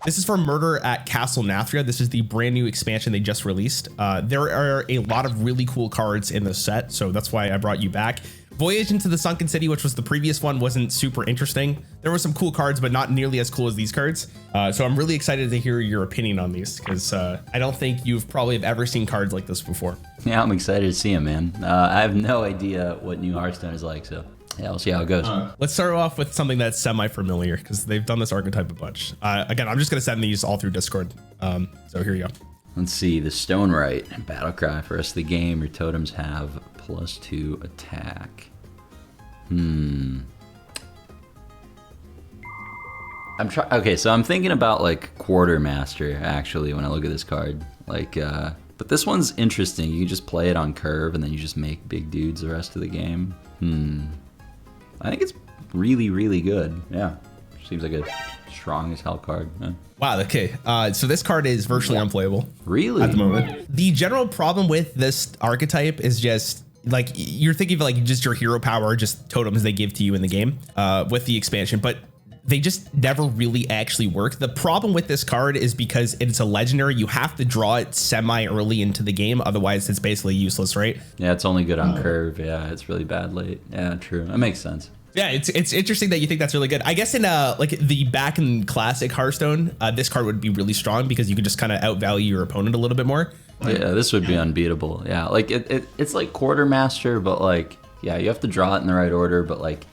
This is for Murder at Castle Nathria. This is the brand new expansion they just released. There are a lot of really cool cards in the set, so that's why I brought you back. Voyage into the Sunken City, which was the previous one, wasn't super interesting. There were some cool cards, but not nearly as cool as these cards. So I'm really excited to hear your opinion on these, because I don't think you've probably have ever seen cards like this before. Yeah, I'm excited to see them, man. I have no idea what new Hearthstone is like, so yeah, we'll see how it goes. Let's start off with something that's semi-familiar, because they've done this archetype a bunch. Again, I'm just going to send these all through Discord. So here you go. Let's see, the Stonewright battle cry for the rest of the game. Your totems have +2 attack. Okay, so I'm thinking about like Quartermaster actually when I look at this card. Like, but this one's interesting. You can just play it on curve and then you just make big dudes the rest of the game. I think it's really, really good. Yeah, seems like a strong as hell card. Yeah. Wow, okay. So this card is virtually unplayable. Really? At the moment. The general problem with this archetype is just like you're thinking of like just your hero power, just totems they give to you in the game with the expansion, but they just never really actually work. The problem with this card is because it's a legendary, you have to draw it semi early into the game. Otherwise it's basically useless, right? Yeah, it's only good on curve. Yeah, it's really bad late. Yeah, true. That makes sense. Yeah, it's interesting that you think that's really good. I guess in like the back in classic Hearthstone, this card would be really strong because you could just kind of outvalue your opponent a little bit more. Yeah, this would be unbeatable. Yeah, like it's like Quartermaster, but like, yeah, you have to draw it in the right order, but like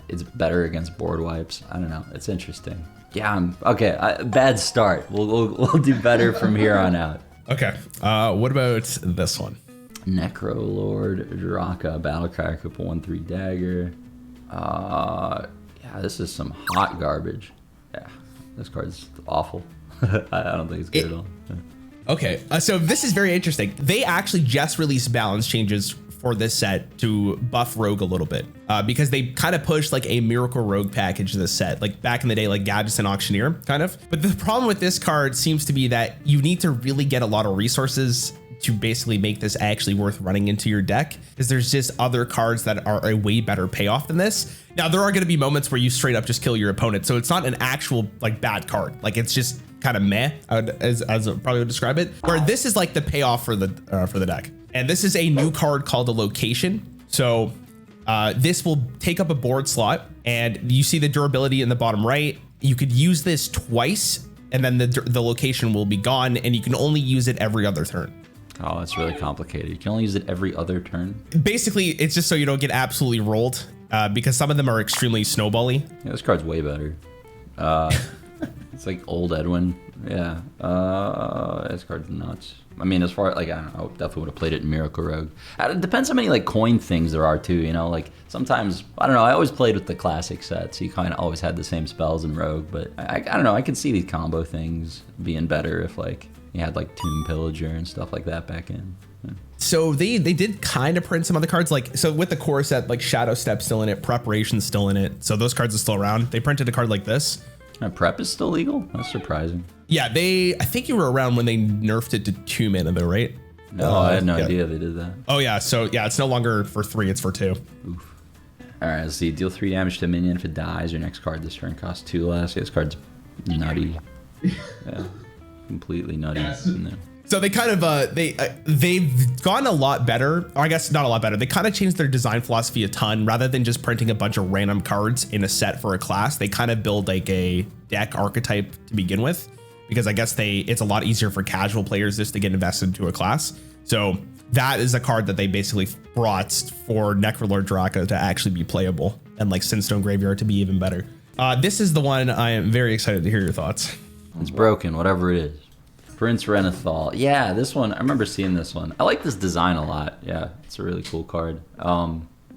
it's better against board wipes. I don't know. It's interesting. Yeah, okay, bad start. We'll do better from here on out. Okay, what about this one? Necrolord Draka Battlecry, couple 1/3 dagger. Yeah, this is some hot garbage. Yeah, this card's awful. I don't think it's good at all. Yeah. Okay, so this is very interesting. They actually just released balance changes for this set to buff Rogue a little bit because they kind of pushed like a Miracle Rogue package to this set, like back in the day, like Gadgetzan Auctioneer kind of. But the problem with this card seems to be that you need to really get a lot of resources to basically make this actually worth running into your deck, because there's just other cards that are a way better payoff than this. Now, there are going to be moments where you straight up just kill your opponent, so it's not an actual like bad card. Like it's just kind of meh, as I probably would describe it. Where this is like the payoff for the deck. And this is a new card called a Location. So this will take up a board slot, and you see the durability in the bottom right. You could use this twice, and then the location will be gone, and you can only use it every other turn. Oh, that's really complicated. You can only use it every other turn. Basically, it's just so you don't get absolutely rolled, because some of them are extremely snowbally. Yeah, this card's way better. It's like old Edwin. Yeah. This card's nuts. I mean, as far like, I don't know, definitely would have played it in Miracle Rogue. It depends how many like coin things there are too, you know, like sometimes, I don't know, I always played with the classic sets. You kind of always had the same spells in Rogue, but I don't know, I can see these combo things being better if like you had like Tomb Pillager and stuff like that back in. Yeah. So they did kind of print some other cards, like, so with the core set, like Shadow Step still in it, Preparation's still in it. So those cards are still around. They printed a card like this. Prep is still legal? That's surprising. Yeah, I think you were around when they nerfed it to 2 mana though, right? No, I had no idea they did that. Oh yeah, so yeah, it's no longer for 3, it's for 2. Oof. All right, let's see. Deal 3 damage to a minion. If it dies, your next card this turn costs 2 less. Yeah, this card's nutty. Yeah, completely nutty. No. So they kind of they've gone a lot better, or I guess not a lot better. They kind of changed their design philosophy a ton. Rather than just printing a bunch of random cards in a set for a class, they kind of build like a deck archetype to begin with, because I guess it's a lot easier for casual players just to get invested into a class. So that is a card that they basically brought for Necrolord Draka to actually be playable, and like Sinstone Graveyard to be even better. This is the one I am very excited to hear your thoughts. It's broken, whatever it is. Prince Renathal. Yeah, this one, I remember seeing this one. I like this design a lot. Yeah, it's a really cool card.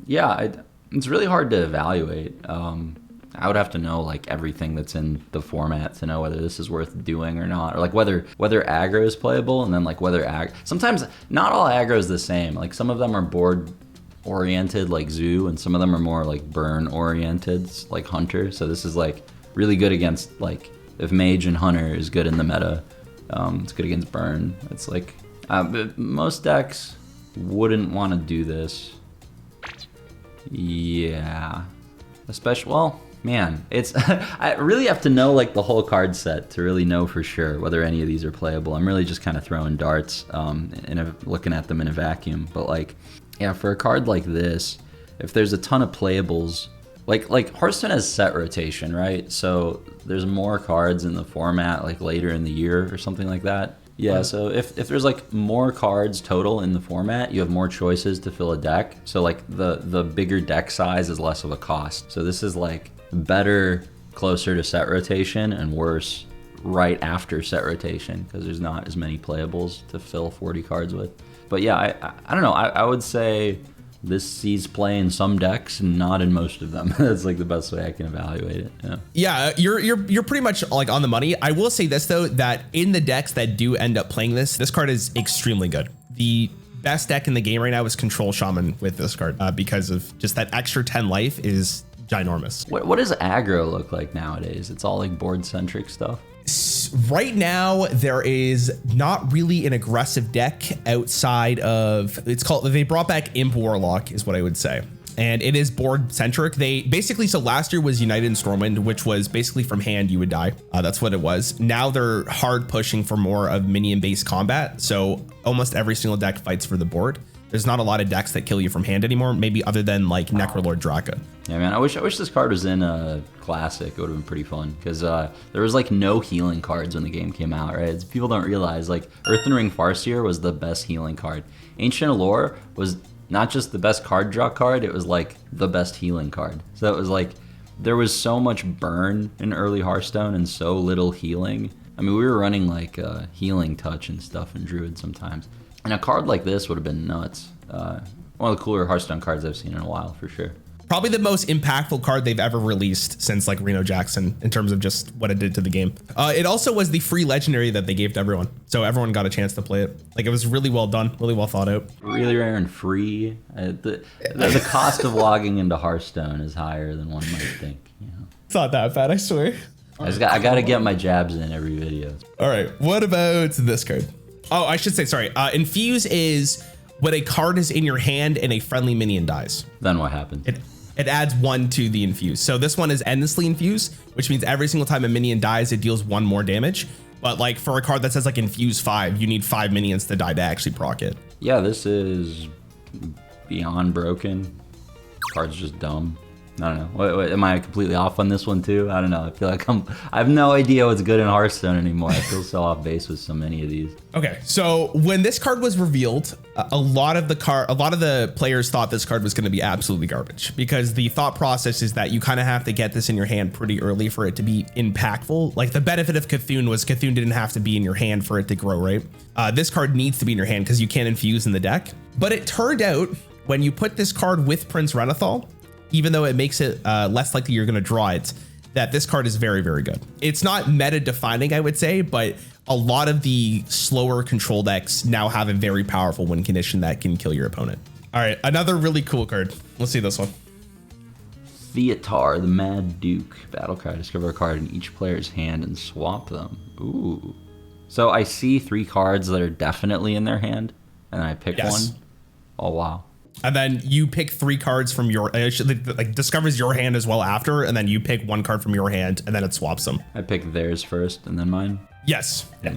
Yeah, it's really hard to evaluate. I would have to know like everything that's in the format to know whether this is worth doing or not, or like whether aggro is playable, and then like whether sometimes not all aggro is the same. Like some of them are board oriented like Zoo, and some of them are more like burn oriented like Hunter. So this is like really good against like if Mage and Hunter is good in the meta. It's good against burn. It's like but most decks wouldn't want to do this. Yeah, especially, well, Man, it's I really have to know like the whole card set to really know for sure whether any of these are playable. I'm really just kind of throwing darts and looking at them in a vacuum. But like, yeah, for a card like this, if there's a ton of playables, like Hearthstone has set rotation, right? So there's more cards in the format like later in the year or something like that. Yeah, so if there's like more cards total in the format, you have more choices to fill a deck. So like the bigger deck size is less of a cost. So this is like better closer to set rotation and worse right after set rotation because there's not as many playables to fill 40 cards with. But yeah, I don't know. I would say this sees play in some decks, not in most of them. That's like the best way I can evaluate it. Yeah, you're pretty much like on the money. I will say this though, that in the decks that do end up playing this card is extremely good. The best deck in the game right now is Control Shaman with this card because of just that extra 10 life is ginormous. What does aggro look like nowadays? It's all like board centric stuff. Right now, there is not really an aggressive deck outside of, they brought back Imp Warlock is what I would say. And it is board centric. They basically, so last year was United in Stormwind, which was basically from hand, you would die. That's what it was. Now they're hard pushing for more of minion based combat. So almost every single deck fights for the board. There's not a lot of decks that kill you from hand anymore, maybe other than like Necrolord Draka. Yeah, man, I wish this card was in a Classic. It would have been pretty fun because there was like no healing cards when the game came out, right? People don't realize like Earthen Ring Farseer was the best healing card. Ancient Allure was not just the best card draw card, it was like the best healing card. So it was like there was so much burn in early Hearthstone and so little healing. I mean, we were running like healing touch and stuff in Druid sometimes. And a card like this would have been nuts. One of the cooler Hearthstone cards I've seen in a while, for sure. Probably the most impactful card they've ever released since like Reno Jackson in terms of just what it did to the game. It also was the free legendary that they gave to everyone. So everyone got a chance to play it. Like it was really well done, really well thought out. Really rare and free. The cost of logging into Hearthstone is higher than one might think. You know? It's not that bad, I swear. I got to get my jabs in every video. All right, what about this card? Oh, I should say, sorry. Infuse is when a card is in your hand and a friendly minion dies. Then what happens? It adds 1 to the Infuse. So this one is endlessly Infuse, which means every single time a minion dies, it deals 1 more damage. But like for a card that says like Infuse 5, you need 5 minions to die to actually proc it. Yeah, this is beyond broken. Card's just dumb. I don't know. Wait, am I completely off on this one too? I don't know. I feel like I have no idea what's good in Hearthstone anymore. I feel so off base with so many of these. Okay, so when this card was revealed, a lot of the players thought this card was going to be absolutely garbage because the thought process is that you kind of have to get this in your hand pretty early for it to be impactful. Like the benefit of Cthulhu was Cthulhu didn't have to be in your hand for it to grow, right? This card needs to be in your hand because you can't infuse in the deck. But it turned out when you put this card with Prince Renathal, even though it makes it less likely you're going to draw it, that this card is very, very good. It's not meta defining, I would say, but a lot of the slower control decks now have a very powerful win condition that can kill your opponent. All right, another really cool card. Let's see this one. Theotar, the Mad Duke. Battle card. Discover a card in each player's hand and swap them. Ooh. So I see 3 cards that are definitely in their hand, and I pick one. Oh, wow. And then you pick 3 cards from your, like discovers your hand as well after, and then you pick 1 card from your hand, and then it swaps them. I pick theirs first, and then mine? Yes. Yeah.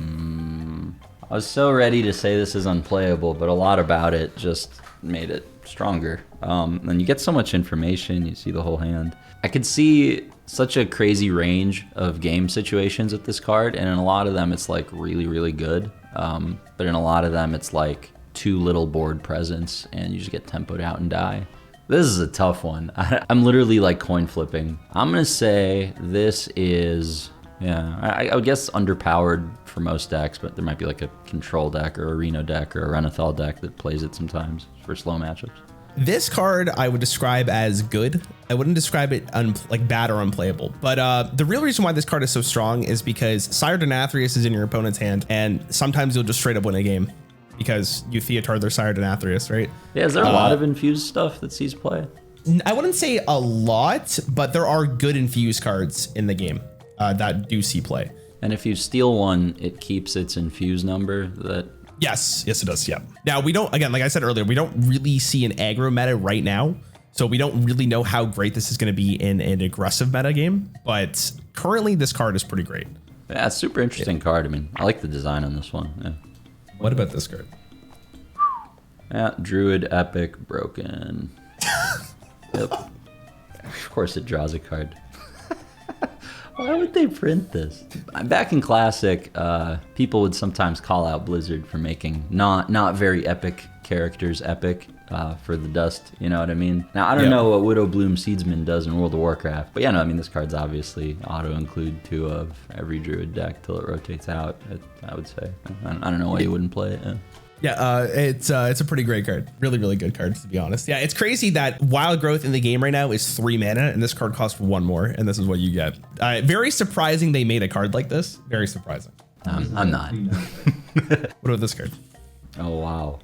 I was so ready to say this is unplayable, but a lot about it just made it stronger. And you get so much information, you see the whole hand. I could see such a crazy range of game situations with this card, and in a lot of them it's like really, really good. But in a lot of them it's like too little board presence and you just get tempoed out and die. This is a tough one. I'm literally like coin flipping. I'm gonna say this is, yeah, I would guess underpowered for most decks, but there might be like a control deck or a Reno deck or a Renathal deck that plays it sometimes for slow matchups. This card I would describe as good. I wouldn't describe it like bad or unplayable. But the real reason why this card is so strong is because Sire Denathrius is in your opponent's hand, and sometimes you'll just straight up win a game because you Theotar their Sire Denathrius, right? Yeah, is there a lot of infused stuff that sees play? I wouldn't say a lot, but there are good infused cards in the game that do see play. And if you steal one, it keeps its infuse number. Yes, it does. Yeah. Now we don't, again, like I said earlier, we don't really see an aggro meta right now. So we don't really know how great this is going to be in an aggressive meta game, but currently this card is pretty great. Yeah, it's a super interesting card. I mean, I like the design on this one. Yeah. What about this card? Yeah, Druid, epic, broken. Yep. Of course it draws a card. Why would they print this? Back in Classic, people would sometimes call out Blizzard for making not very epic characters epic for the dust, you know what I mean? Now, I don't know what Widowbloom Seedsman does in World of Warcraft, but yeah, no, I mean, this card's obviously auto-include 2 of every Druid deck till it rotates out, I would say. I don't know why you wouldn't play it. Yeah. Yeah, it's a pretty great card. Really, really good card, to be honest. Yeah, it's crazy that Wild Growth in the game right now is 3 mana, and this card costs 1 more, and this is what you get. Very surprising they made a card like this. Very surprising. I'm not. What about this card? Oh, wow.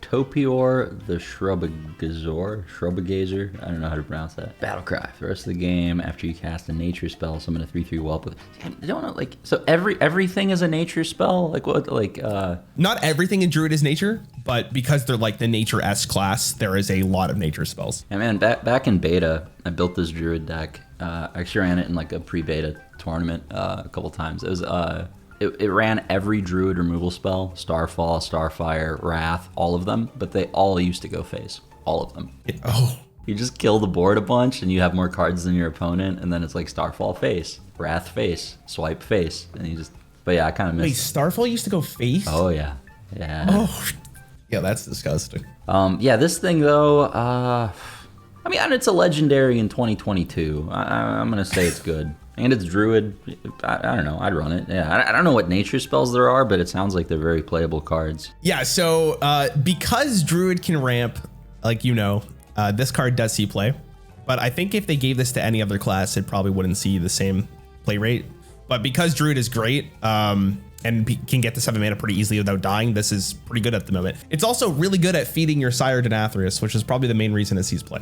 Topior the Shrubagazer. I don't know how to pronounce that. Battle Cry. For the rest of the game, after you cast a nature spell, summon a 3/3 whelp with. I don't know, like, so everything is a nature spell? Like what, like Not everything in Druid is nature, but because they're like the nature-esque class, there is a lot of nature spells. Yeah, man, back in beta, I built this Druid deck. I actually ran it in like a pre-beta tournament a couple times. It was It ran every Druid removal spell, Starfall, Starfire, Wrath, all of them, but they all used to go face. All of them. You just kill the board a bunch and you have more cards than your opponent, and then it's like Starfall face, Wrath face, Swipe face, and you just, but yeah, I kind of missed. Wait, Starfall used to go face? Oh yeah, yeah. Oh, yeah, that's disgusting. Yeah, this thing though, I mean, it's a legendary in 2022. I'm gonna say it's good. And it's Druid. I don't know. I'd run it. Yeah. I don't know what nature spells there are, but it sounds like they're very playable cards. Yeah. So because Druid can ramp, like, this card does see play. But I think if they gave this to any other class, it probably wouldn't see the same play rate. But because Druid is great and can get to 7 mana pretty easily without dying, this is pretty good at the moment. It's also really good at feeding your Sire Denathrius, which is probably the main reason it sees play.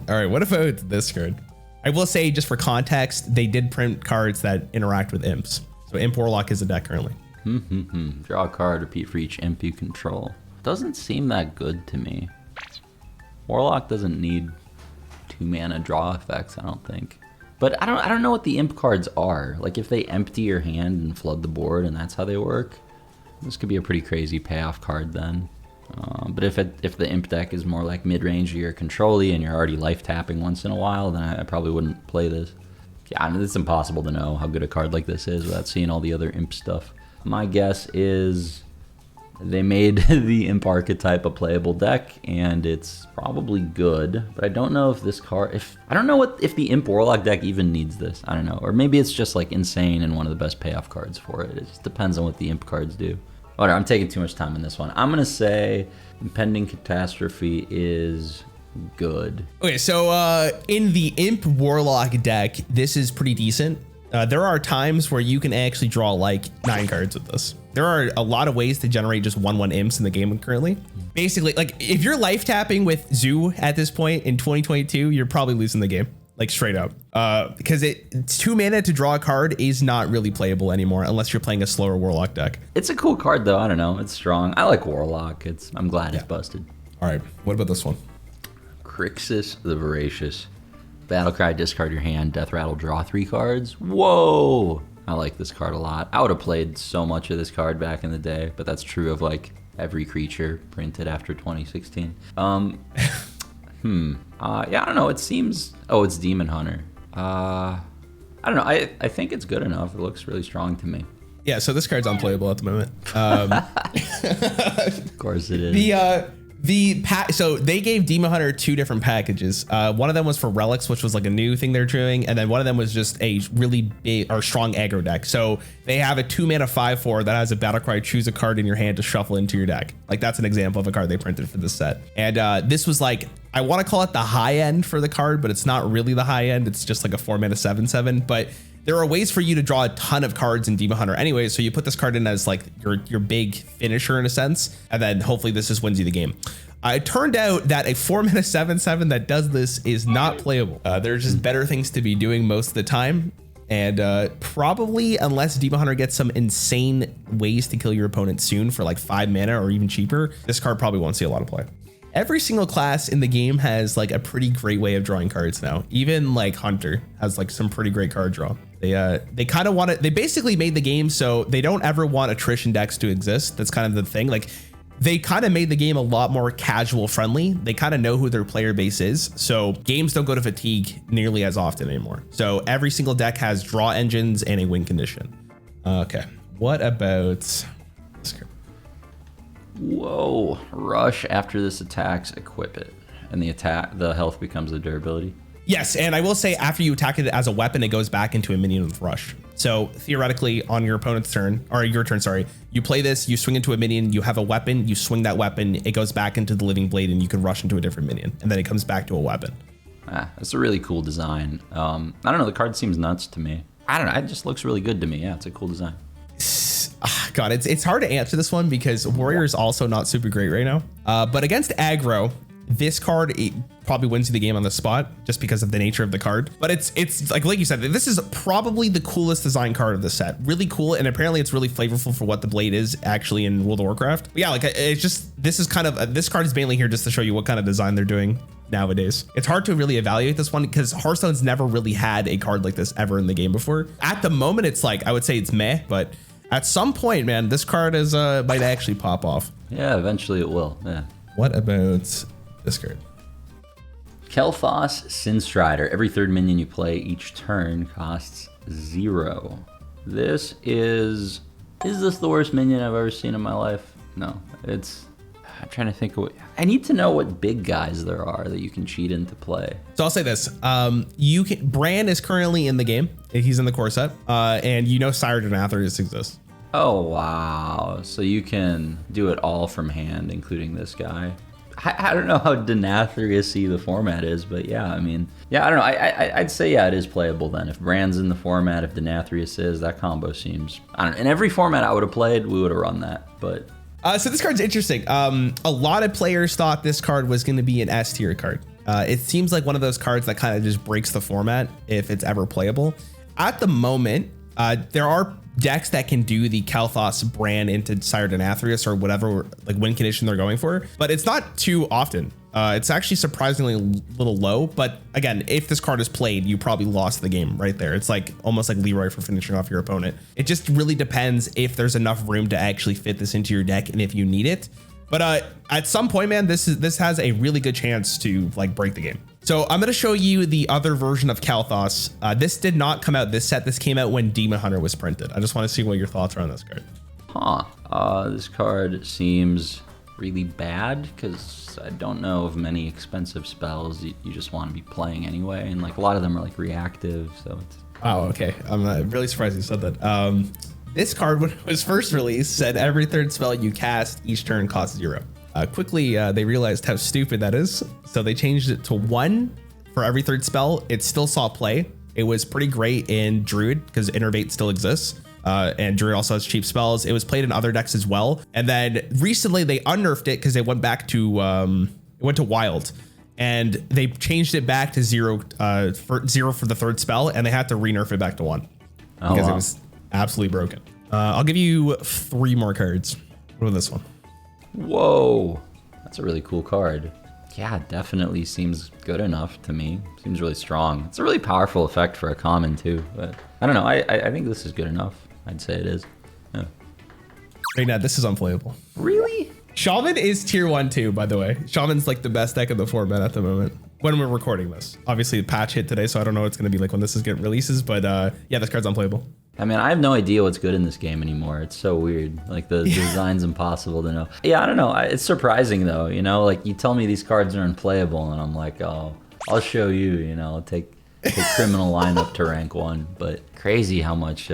All right. What about this card? I will say, just for context, they did print cards that interact with imps. So Imp Warlock is a deck currently. Draw a card, repeat for each imp you control. Doesn't seem that good to me. Warlock doesn't need 2 mana draw effects, I don't think. But I don't know what the imp cards are. Like if they empty your hand and flood the board and that's how they work, this could be a pretty crazy payoff card then. But if the imp deck is more like mid-range or control-y and you're already life tapping once in a while, then I probably wouldn't play this. Yeah, I mean, it's impossible to know how good a card like this is without seeing all the other imp stuff. My guess is they made the imp archetype a playable deck, and it's probably good. But I don't know if this card, I don't know if the Imp Warlock deck even needs this. I don't know, or maybe it's just like insane and one of the best payoff cards for it. It just depends on what the imp cards do. Whatever, I'm taking too much time on this one. I'm gonna say Impending Catastrophe is good. Okay, so in the Imp Warlock deck, this is pretty decent. There are times where you can actually draw like 9 cards with this. There are a lot of ways to generate just 1/1 imps in the game currently. Basically, like if you're life tapping with Zoo at this point in 2022, you're probably losing the game. Like straight up, because it's 2 mana to draw a card is not really playable anymore unless you're playing a slower Warlock deck. It's a cool card though. I don't know. It's strong. I like Warlock. I'm glad it's busted. All right. What about this one? Crixus the Voracious. Battlecry, discard your hand. Death Rattle, draw 3 cards. Whoa! I like this card a lot. I would have played so much of this card back in the day, but that's true of like every creature printed after 2016. Yeah, I don't know. It seems... Oh, it's Demon Hunter. I don't know. I think it's good enough. It looks really strong to me. Yeah, so this card's unplayable at the moment. Of course it is. So they gave Demon Hunter 2 different packages. One of them was for relics, which was like a new thing they're doing, and then one of them was just a really big or strong aggro deck. So they have a 2 mana 5/4 that has a Battlecry. Choose a card in your hand to shuffle into your deck. Like that's an example of a card they printed for this set. And this was like, I want to call it the high end for the card, but it's not really the high end. It's just like a 4 mana 7/7. But there are ways for you to draw a ton of cards in Demon Hunter anyway, so you put this card in as like your big finisher in a sense, and then hopefully this just wins you the game. It turned out that a 4 mana 7/7 that does this is not playable. There's just better things to be doing most of the time, and probably unless Demon Hunter gets some insane ways to kill your opponent soon for like 5 mana or even cheaper, this card probably won't see a lot of play. every single class in the game has like a pretty great way of drawing cards now. Even like Hunter has like some pretty great card draw. They kind of want it. They basically made the game so they don't ever want attrition decks to exist. That's kind of the thing. Like they kind of made the game a lot more casual friendly. They kind of know who their player base is. So games don't go to fatigue nearly as often anymore. So every single deck has draw engines and a win condition. Okay. What about this card? Whoa, rush after this attacks, equip it. And the health becomes the durability. Yes, and I will say after you attack it as a weapon, it goes back into a minion with rush. So theoretically on your opponent's turn, or your turn, sorry, you play this, you swing into a minion, you have a weapon, you swing that weapon, it goes back into the living blade and you can rush into a different minion and then it comes back to a weapon. That's a really cool design. I don't know, the card seems nuts to me. I don't know, it just looks really good to me. Yeah, it's a cool design. God, it's hard to answer this one because Warrior is also not super great right now. But against aggro, this card it probably wins you the game on the spot just because of the nature of the card. But it's like you said, this is probably the coolest design card of the set. Really cool, and apparently it's really flavorful for what the blade is actually in World of Warcraft. But yeah, like it's just this is kind of this card is mainly here just to show you what kind of design they're doing nowadays. It's hard to really evaluate this one because Hearthstone's never really had a card like this ever in the game before. At the moment, it's like I would say it's meh, but at some point, man, this card is might actually pop off. Yeah, eventually it will. Yeah. What about this card? Kael'thas, Sinstrider. Every third minion you play each turn costs 0. This is this the worst minion I've ever seen in my life? No, I'm trying to think of what, I need to know what big guys there are that you can cheat into play. So I'll say this, Bran is currently in the game. He's in the core set, and you know Sire Denathrius exists. Oh, wow. So you can do it all from hand, including this guy. I don't know how Denathrius-y the format is, but yeah, I mean, yeah, I don't know. I'd say, yeah, it is playable then. If Bran's in the format, if Denathrius is, that combo seems, I don't know. In every format I would have played, we would have run that, but. So this card's interesting. A lot of players thought this card was going to be an S tier card. It seems like one of those cards that kind of just breaks the format if it's ever playable. At the moment, there are decks that can do the Kael'thas Bran into Sire Denathrius or whatever like win condition they're going for, but it's not too often. It's actually surprisingly a little low, but again, if this card is played, you probably lost the game right there. It's like almost like Leroy for finishing off your opponent. It just really depends if there's enough room to actually fit this into your deck and if you need it. But at some point, man, this has a really good chance to like break the game. So I'm going to show you the other version of Kael'thas. This did not come out this set. This came out when Demon Hunter was printed. I just want to see what your thoughts are on this card. This card seems really bad because I don't know of many expensive spells you just want to be playing anyway. And like a lot of them are like reactive. So it's. Oh, okay. I'm really surprised you said that. This card, when it was first released, said every third spell you cast each turn costs 0. Quickly, they realized how stupid that is. So they changed it to 1 for every third spell. It still saw play. It was pretty great in Druid because Innervate still exists. And Druid also has cheap spells. It was played in other decks as well. And then recently they unnerfed it because they went back to, it went to Wild. And they changed it back to 0 for 0 for the third spell. And they had to re-nerf it back to 1 because it was absolutely broken. I'll give you 3 more cards. What about this one? Whoa, that's a really cool card. Yeah, definitely seems good enough to me. Seems really strong. It's a really powerful effect for a common too, but I don't know. I think this is good enough. I'd say it is. Yeah. Reynad, this is unplayable. Really? Shaman is tier 1 too, by the way. Shaman's like the best deck in the format at the moment when we're recording this. Obviously the patch hit today, so I don't know what it's going to be like when this is getting releases, but yeah, this card's unplayable. I mean, I have no idea what's good in this game anymore. It's so weird. Like the design's impossible to know. Yeah, I don't know. It's surprising though, you know, like you tell me these cards are unplayable and I'm like, oh, I'll show you, you know, take criminal lineup to rank 1, but crazy how much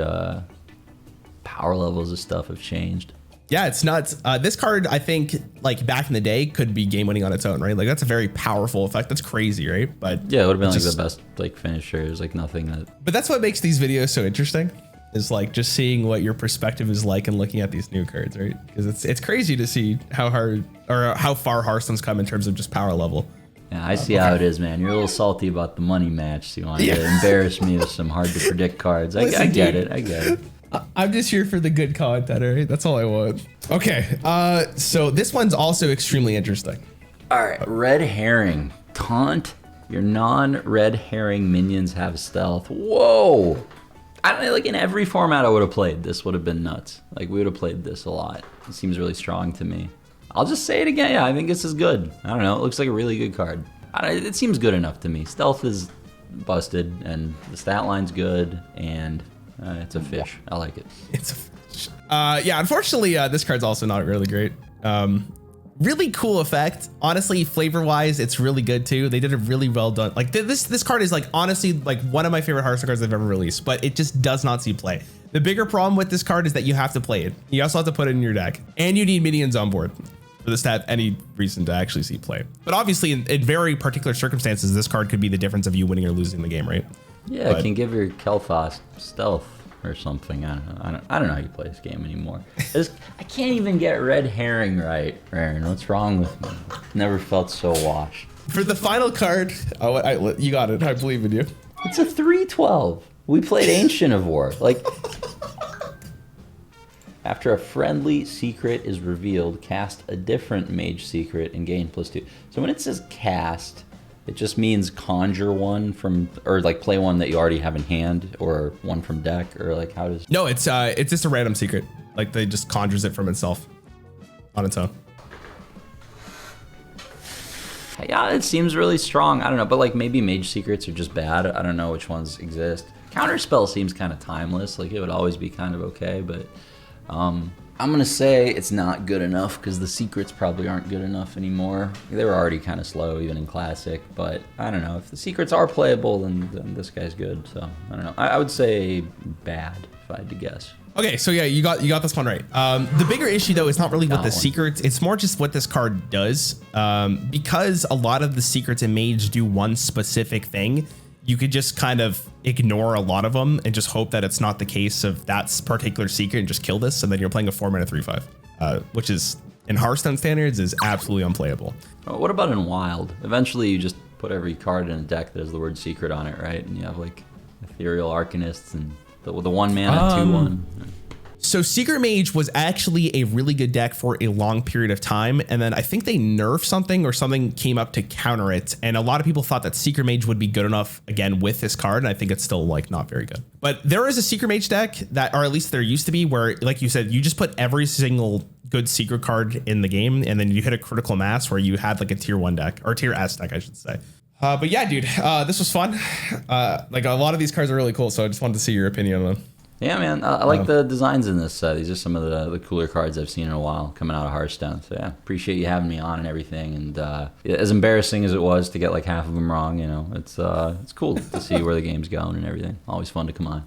power levels of stuff have changed. Yeah, it's nuts. This card, I think, like back in the day, could be game winning on its own, right? Like that's a very powerful effect. That's crazy, right? But yeah, it would have been like the best like finisher. There's like nothing that. But that's what makes these videos so interesting. Is like just seeing what your perspective is like and looking at these new cards, right? Because it's crazy to see how hard or how far Hearthstone's come in terms of just power level. Yeah, I see how it is, man. You're a little salty about the money match, so you want to embarrass me with some hard to predict cards. I get it. I'm just here for the good content, all right? That's all I want. Okay, so this one's also extremely interesting. All right, red herring. Taunt. Your non-red herring minions have stealth. Whoa! I don't know, like in every format I would have played, this would have been nuts. Like we would have played this a lot. It seems really strong to me. I'll just say it again. Yeah, I think this is good. I don't know. It looks like a really good card. It seems good enough to me. Stealth is busted, and the stat line's good, and it's a fish. I like it. It's a fish. Yeah, unfortunately, this card's also not really great. Really cool effect. Honestly, flavor-wise, it's really good too. They did a really well done. Like this card is like honestly like one of my favorite Hearthstone cards I've ever released, but it just does not see play. The bigger problem with this card is that you have to play it. You also have to put it in your deck, and you need minions on board for this to have any reason to actually see play. But obviously, in very particular circumstances, this card could be the difference of you winning or losing the game, right? Yeah, it can give your Kael'thas stealth or something. I don't know how you play this game anymore. I can't even get red herring right, Rarran. What's wrong with me? Never felt so washed. For the final card, you got it. I believe in you. It's a 3/12. We played Ancient of War. Like, after a friendly secret is revealed, cast a different mage secret and gain +2. So when it says cast, it just means conjure one from, or like play one that you already have in hand, or one from deck, or like how does? No, it's just a random secret. Like they just conjures it from itself on its own. Yeah, it seems really strong. I don't know, but like maybe mage secrets are just bad. I don't know which ones exist. Counterspell seems kind of timeless. Like it would always be kind of okay, but I'm gonna say it's not good enough because the secrets probably aren't good enough anymore. They were already kind of slow even in classic, but I don't know. If the secrets are playable, then this guy's good. So I don't know. I would say bad if I had to guess. Okay, so yeah, you got this one right. The bigger issue though is not really with the secrets. It's more just what this card does. Because a lot of the secrets in Mage do one specific thing, you could just kind of ignore a lot of them and just hope that it's not the case of that particular secret and just kill this, and then you're playing a 4-mana 3/5, which is in Hearthstone standards is absolutely unplayable. What about in Wild? Eventually you just put every card in a deck that has the word secret on it, right? And you have like Ethereal Arcanists and the 1-mana 2/1. So Secret Mage was actually a really good deck for a long period of time, and then I think they nerfed something or something came up to counter it, and a lot of people thought that Secret Mage would be good enough again with this card, and I think it's still like not very good. But there is a Secret Mage deck that, or at least there used to be, where like you said, you just put every single good secret card in the game, and then you hit a critical mass where you had like a tier 1 deck, or tier S deck I should say. But yeah, dude, this was fun. Like a lot of these cards are really cool, so I just wanted to see your opinion on them. Yeah, man, I like the designs in this set. These are some of the cooler cards I've seen in a while coming out of Hearthstone. So yeah, appreciate you having me on and everything. And as embarrassing as it was to get like half of them wrong, you know, it's cool to see where the game's going and everything. Always fun to come on.